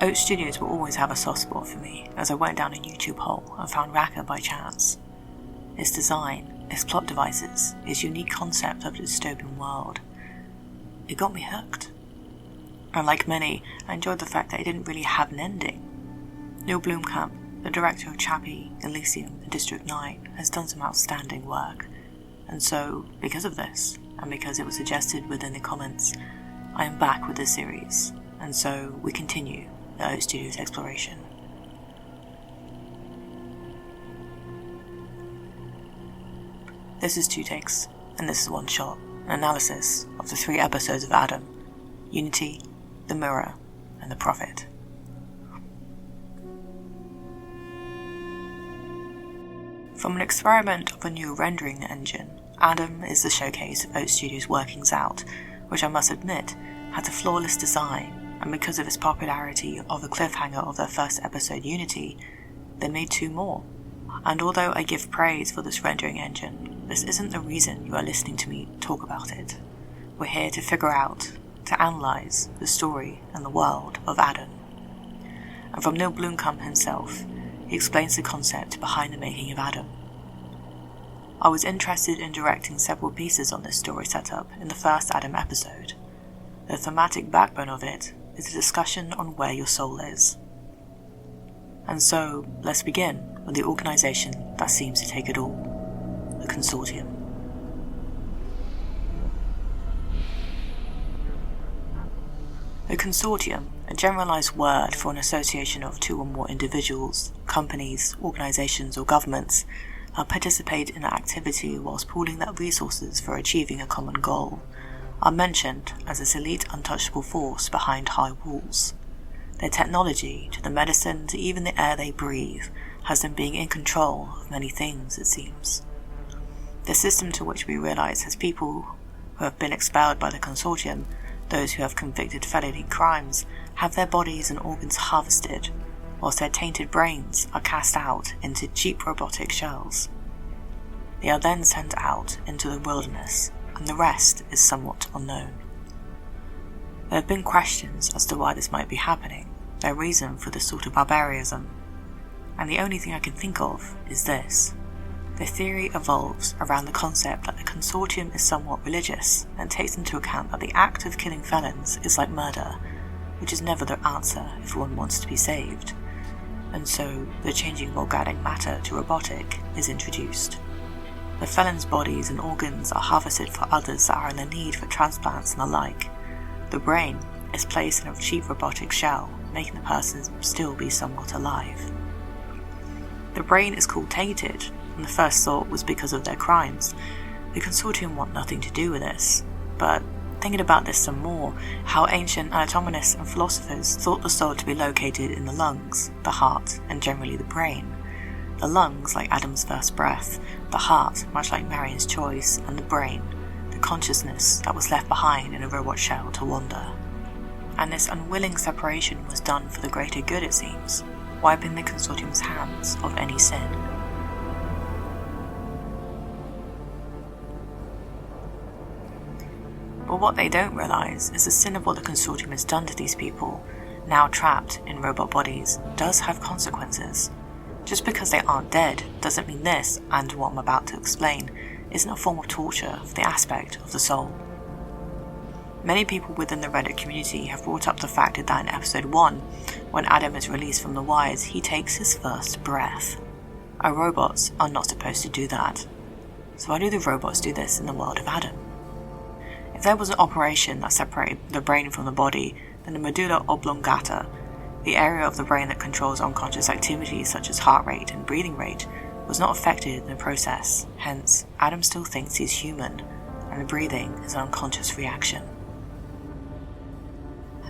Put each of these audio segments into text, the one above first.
Oats Studios will always have a soft spot for me, as I went down a YouTube hole and found Raqqa by chance. Its design, its plot devices, its unique concept of a dystopian world. It got me hooked. And like many, I enjoyed the fact that it didn't really have an ending. Neill Blomkamp, the director of Chappie, Analysing, and District 9, has done some outstanding work. And so, because of this, and because it was suggested within the comments, I am back with this series, and so we continue the Oats Studios exploration. This is 2 takes, and this is 1 shot, an analysis of the 3 episodes of Adam, Unity, The Mirror, and The Prophet. From an experiment of a new rendering engine, Adam is the showcase of Oats Studios' workings out, which I must admit had a flawless design, and because of its popularity of the cliffhanger of their first episode Unity, they made 2 more. And although I give praise for this rendering engine, this isn't the reason you are listening to me talk about it. We're here to figure out, to analyse the story and the world of Adam. And from Neill Blomkamp himself, he explains the concept behind the making of Adam. I was interested in directing several pieces on this story setup in the first Adam episode. The thematic backbone of it is a discussion on where your soul is. And so, let's begin with the organisation that seems to take it all, the Consortium. The Consortium, a generalised word for an association of 2 or more individuals, companies, organisations or governments, that participate in an activity whilst pooling their resources for achieving a common goal, are mentioned as this elite untouchable force behind high walls. Their technology, to the medicine, to even the air they breathe, has them being in control of many things, it seems. The system to which we realise has people who have been expelled by the Consortium, those who have convicted felony crimes, have their bodies and organs harvested, whilst their tainted brains are cast out into cheap robotic shells. They are then sent out into the wilderness, and the rest is somewhat unknown. There have been questions as to why this might be happening, their reason for this sort of barbarism, and the only thing I can think of is this. The theory evolves around the concept that the Consortium is somewhat religious and takes into account that the act of killing felons is like murder, which is never the answer if one wants to be saved. And so the changing organic matter to robotic is introduced. The felons' bodies and organs are harvested for others that are in the need for transplants and the like. The brain is placed in a cheap robotic shell, making the person still be somewhat alive. The brain is called tainted, and the first thought was because of their crimes. The Consortium want nothing to do with this, but thinking about this some more, how ancient anatomists and philosophers thought the soul to be located in the lungs, the heart, and generally the brain. The lungs, like Adam's first breath, the heart, much like Marion's choice, and the brain, the consciousness that was left behind in a robot shell to wander. And this unwilling separation was done for the greater good, it seems, wiping the Consortium's hands of any sin. But what they don't realise is the sin of what the Consortium has done to these people, now trapped in robot bodies, does have consequences. Just because they aren't dead doesn't mean this, and what I'm about to explain, isn't a form of torture for the aspect of the soul. Many people within the Reddit community have brought up the fact that in episode 1, when Adam is released from the wires, he takes his first breath. Our robots are not supposed to do that. So why do the robots do this in the world of Adam? If there was an operation that separated the brain from the body, then the medulla oblongata, the area of the brain that controls unconscious activities such as heart rate and breathing rate, was not affected in the process. Hence, Adam still thinks he's human, and the breathing is an unconscious reaction.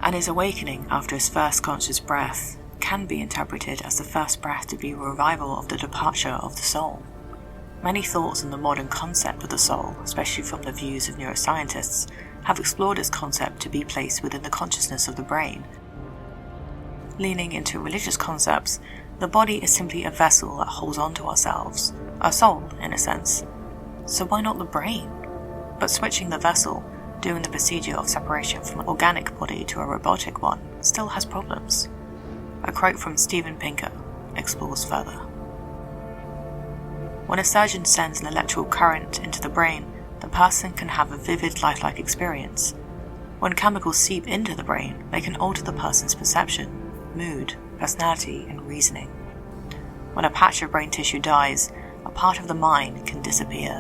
And his awakening after his first conscious breath can be interpreted as the first breath to be a revival of the departure of the soul. Many thoughts on the modern concept of the soul, especially from the views of neuroscientists, have explored its concept to be placed within the consciousness of the brain. Leaning into religious concepts, the body is simply a vessel that holds on to ourselves, our soul in a sense. So why not the brain? But switching the vessel, doing the procedure of separation from an organic body to a robotic one, still has problems. A quote from Steven Pinker explores further. When a surgeon sends an electrical current into the brain, the person can have a vivid lifelike experience. When chemicals seep into the brain, they can alter the person's perception, mood, personality, and reasoning. When a patch of brain tissue dies, a part of the mind can disappear.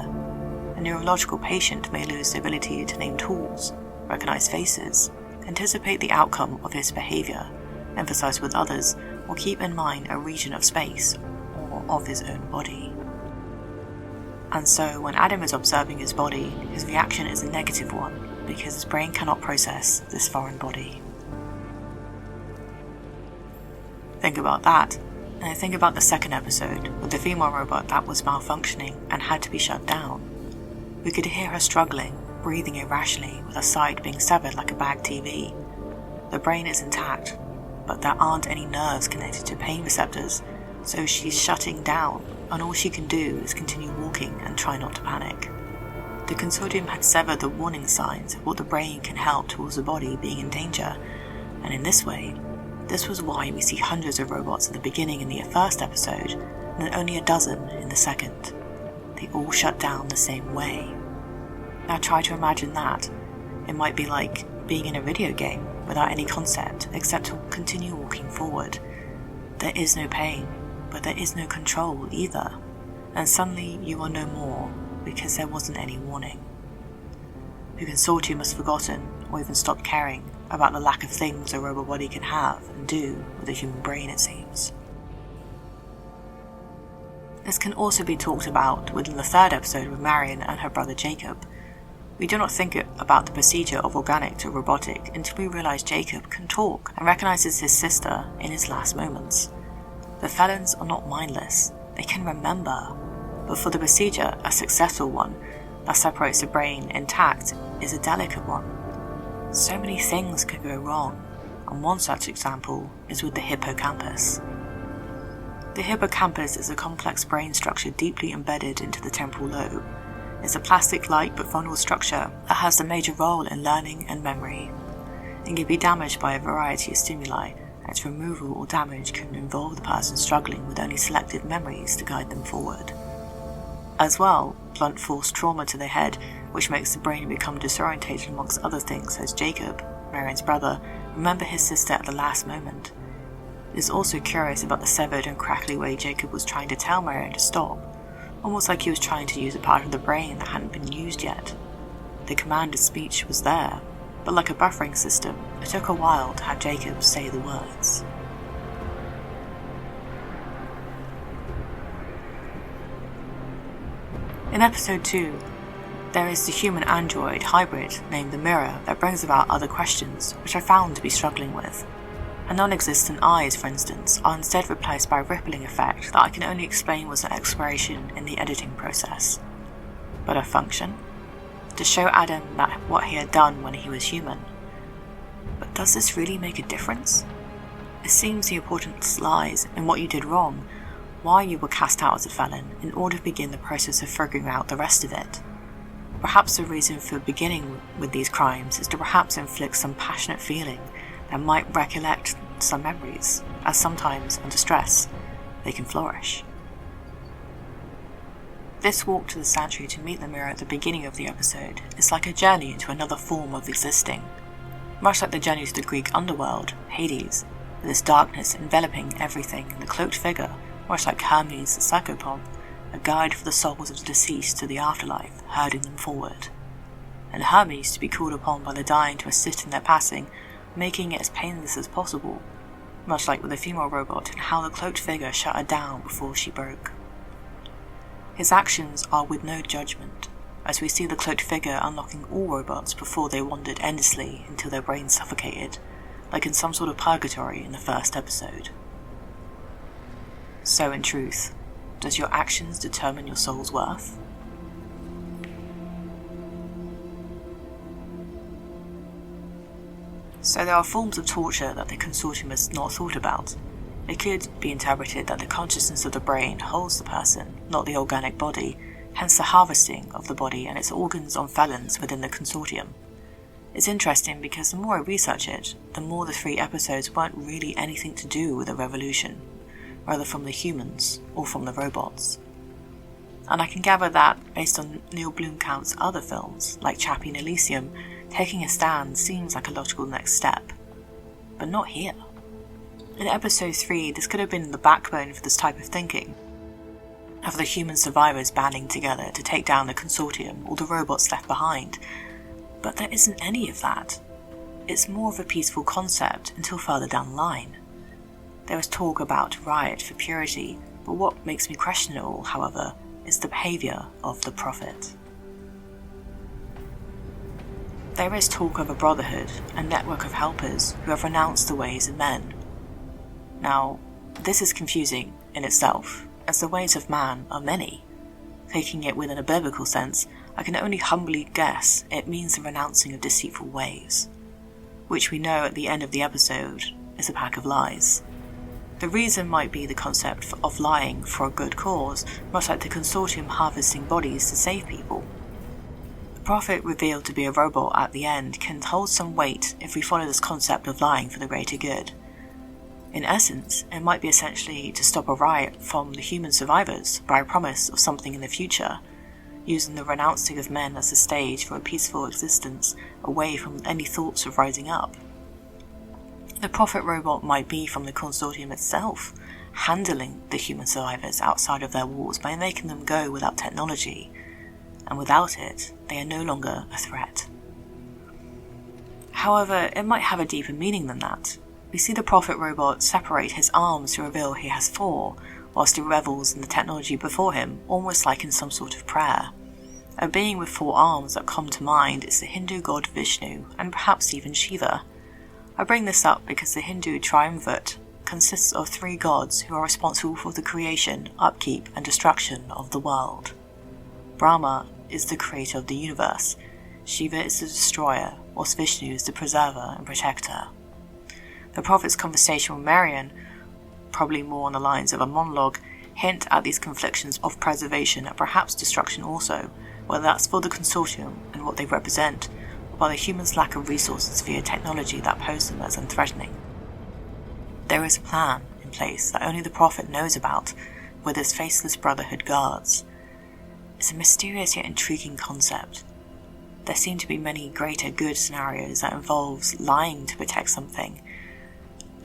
A neurological patient may lose the ability to name tools, recognize faces, anticipate the outcome of his behavior, emphasize with others, or keep in mind a region of space or of his own body. And so, when Adam is observing his body, his reaction is a negative one, because his brain cannot process this foreign body. Think about that, and I think about the second episode, with the female robot that was malfunctioning and had to be shut down. We could hear her struggling, breathing irrationally, with her side being severed like a bag TV. The brain is intact, but there aren't any nerves connected to pain receptors, so she's shutting down, and all she can do is continue walking and try not to panic. The Consortium had severed the warning signs of what the brain can help towards the body being in danger, and in this way, this was why we see hundreds of robots at the beginning in the first episode, and then only a dozen in the second. They all shut down the same way. Now try to imagine that. It might be like being in a video game without any concept except to continue walking forward. There is no pain, but there is no control either, and suddenly you are no more because there wasn't any warning. The Consortium has forgotten, or even stopped caring, about the lack of things a robot body can have and do with a human brain, it seems. This can also be talked about within the third episode with Marion and her brother Jacob. We do not think about the procedure of organic to robotic until we realise Jacob can talk and recognises his sister in his last moments. The felons are not mindless, they can remember, but for the procedure, a successful one that separates the brain intact is a delicate one. So many things can go wrong, and one such example is with the hippocampus. The hippocampus is a complex brain structure deeply embedded into the temporal lobe. It's a plastic-like but vulnerable structure that has a major role in learning and memory. It can be damaged by a variety of stimuli, and its removal or damage can involve the person struggling with only selected memories to guide them forward. As well, blunt force trauma to the head, which makes the brain become disorientated amongst other things, as Jacob, Marion's brother, remember his sister at the last moment. It is also curious about the severed and crackly way Jacob was trying to tell Marion to stop, almost like he was trying to use a part of the brain that hadn't been used yet. The commanded speech was there, but like a buffering system, it took a while to have Jacob say the words. In episode 2, there is the human-android hybrid named the Mirror that brings about other questions, which I found to be struggling with. Her non-existent eyes, for instance, are instead replaced by a rippling effect that I can only explain was an exploration in the editing process. But her function? To show Adam that what he had done when he was human. But does this really make a difference? It seems the importance lies in what you did wrong, why you were cast out as a felon, in order to begin the process of figuring out the rest of it. Perhaps the reason for beginning with these crimes is to perhaps inflict some passionate feeling that might recollect some memories, as sometimes, under stress, they can flourish. This walk to the sanctuary to meet the Mirror at the beginning of the episode is like a journey into another form of existing. Much like the journey to the Greek underworld, Hades, with its darkness enveloping everything, and the cloaked figure, much like Hermes the psychopomp, a guide for the souls of the deceased to the afterlife, herding them forward. And Hermes to be called upon by the dying to assist in their passing, making it as painless as possible, much like with the female robot and how the cloaked figure shut her down before she broke. His actions are with no judgment, as we see the cloaked figure unlocking all robots before they wandered endlessly until their brains suffocated, like in some sort of purgatory in the first episode. So in truth, does your actions determine your soul's worth? So there are forms of torture that the Consortium has not thought about. It could be interpreted that the consciousness of the brain holds the person, not the organic body, hence the harvesting of the body and its organs on felons within the Consortium. It's interesting because the more I research it, the more the 3 episodes weren't really anything to do with a revolution, rather from the humans or from the robots. And I can gather that, based on Neill Blomkamp's other films, like Chappie and Elysium, taking a stand seems like a logical next step. But not here. In episode 3, this could have been the backbone for this type of thinking, of the human survivors banding together to take down the Consortium or the robots left behind. But there isn't any of that. It's more of a peaceful concept until further down the line. There is talk about riot for purity, but what makes me question it all, however, is the behaviour of the prophet. There is talk of a brotherhood, a network of helpers who have renounced the ways of men. Now, this is confusing in itself, as the ways of man are many. Taking it within a biblical sense, I can only humbly guess it means the renouncing of deceitful ways, which we know at the end of the episode is a pack of lies. The reason might be the concept of lying for a good cause, much like the Consortium harvesting bodies to save people. The prophet revealed to be a robot at the end can hold some weight if we follow this concept of lying for the greater good. In essence, it might be essentially to stop a riot from the human survivors by a promise of something in the future, using the renouncing of men as a stage for a peaceful existence away from any thoughts of rising up. The prophet robot might be from the Consortium itself, handling the human survivors outside of their walls by making them go without technology, and without it, they are no longer a threat. However, it might have a deeper meaning than that. We see the prophet robot separate his arms to reveal he has 4, whilst he revels in the technology before him, almost like in some sort of prayer. A being with 4 arms that come to mind is the Hindu god Vishnu, and perhaps even Shiva. I bring this up because the Hindu triumvirate consists of 3 gods who are responsible for the creation, upkeep, and destruction of the world. Brahma is the creator of the universe, Shiva is the destroyer, whilst Vishnu is the preserver and protector. The prophet's conversation with Marion, probably more on the lines of a monologue, hint at these conflictions of preservation and perhaps destruction also, whether that's for the Consortium and what they represent, or by the humans' lack of resources via technology that pose them as unthreatening. There is a plan in place that only the prophet knows about, with his faceless brotherhood guards. It's a mysterious yet intriguing concept. There seem to be many greater good scenarios that involves lying to protect something,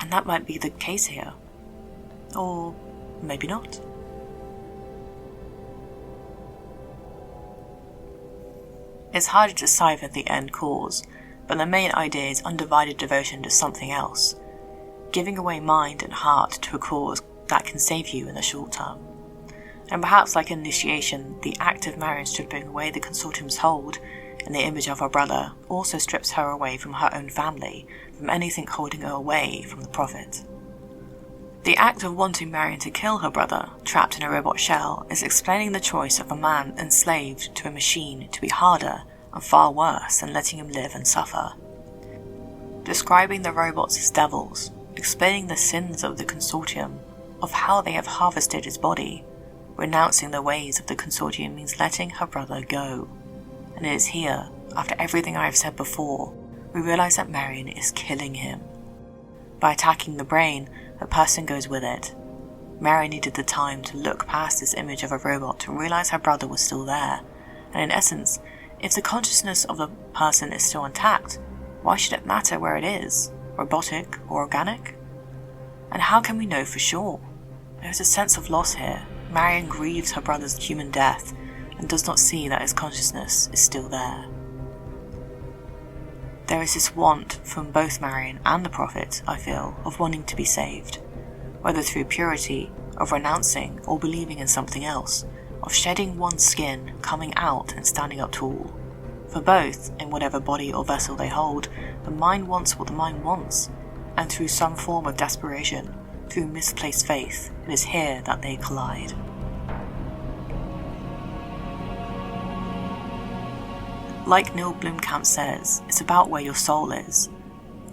and that might be the case here. Or maybe not. It's hard to decipher the end cause, but the main idea is undivided devotion to something else, giving away mind and heart to a cause that can save you in the short term. And perhaps like initiation, the act of Marion stripping away the Consortium's hold in the image of her brother also strips her away from her own family, from anything holding her away from the prophet. The act of wanting Marion to kill her brother, trapped in a robot shell, is explaining the choice of a man enslaved to a machine to be harder and far worse than letting him live and suffer. Describing the robots as devils, explaining the sins of the Consortium, of how they have harvested his body. Renouncing the ways of the Consortium means letting her brother go. And it is here, after everything I have said before, we realise that Marion is killing him. By attacking the brain, the person goes with it. Marion needed the time to look past this image of a robot to realise her brother was still there, and in essence, if the consciousness of the person is still intact, why should it matter where it is, robotic or organic? And how can we know for sure? There is a sense of loss here. Marion grieves her brother's human death, and does not see that his consciousness is still there. There is this want from both Marion and the prophet, I feel, of wanting to be saved, whether through purity, of renouncing or believing in something else, of shedding one's skin, coming out and standing up tall. For both, in whatever body or vessel they hold, the mind wants what the mind wants, and through some form of desperation, through misplaced faith, it is here that they collide. Like Neill Blomkamp says, it's about where your soul is.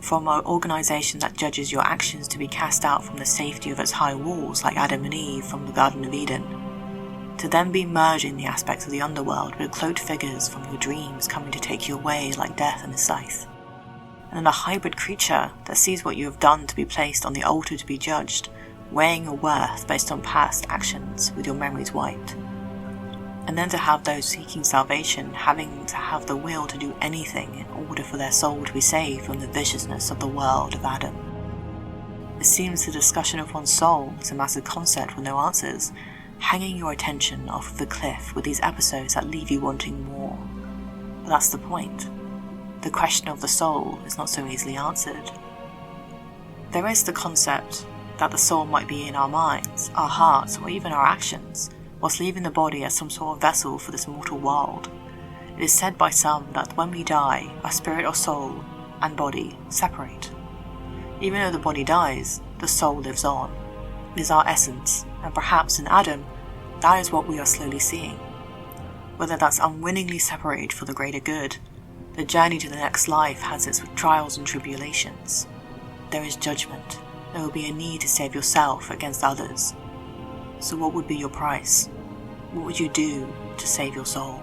From an organisation that judges your actions to be cast out from the safety of its high walls like Adam and Eve from the Garden of Eden. to then be merging the aspects of the underworld with cloaked figures from your dreams coming to take you away like death and a scythe. And then a hybrid creature that sees what you have done to be placed on the altar to be judged, weighing your worth based on past actions with your memories wiped. And then to have those seeking salvation having to have the will to do anything in order for their soul to be saved from the viciousness of the world of Adam. It seems the discussion of one's soul is a massive concept with no answers, hanging your attention off of the cliff with these episodes that leave you wanting more. But that's the point. The question of the soul is not so easily answered. There is the concept that the soul might be in our minds, our hearts, or even our actions, whilst leaving the body as some sort of vessel for this mortal world. It is said by some that when we die, our spirit or soul and body separate. Even though the body dies, the soul lives on. It is our essence, and perhaps in Adam, that is what we are slowly seeing. Whether that's unwillingly separated for the greater good, the journey to the next life has its trials and tribulations. There is judgment. There will be a need to save yourself against others. So what would be your price? What would you do to save your soul?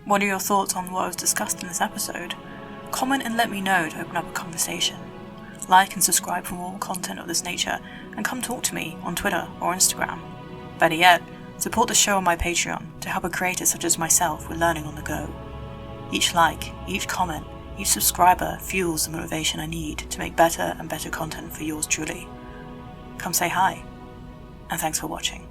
What are your thoughts on what was discussed in this episode? Comment and let me know to open up a conversation. Like and subscribe for more content of this nature, and come talk to me on Twitter or Instagram. Better yet, support the show on my Patreon to help a creator such as myself with learning on the go. Each like, each comment, each subscriber fuels the motivation I need to make better and better content for yours truly. Come say hi, and thanks for watching.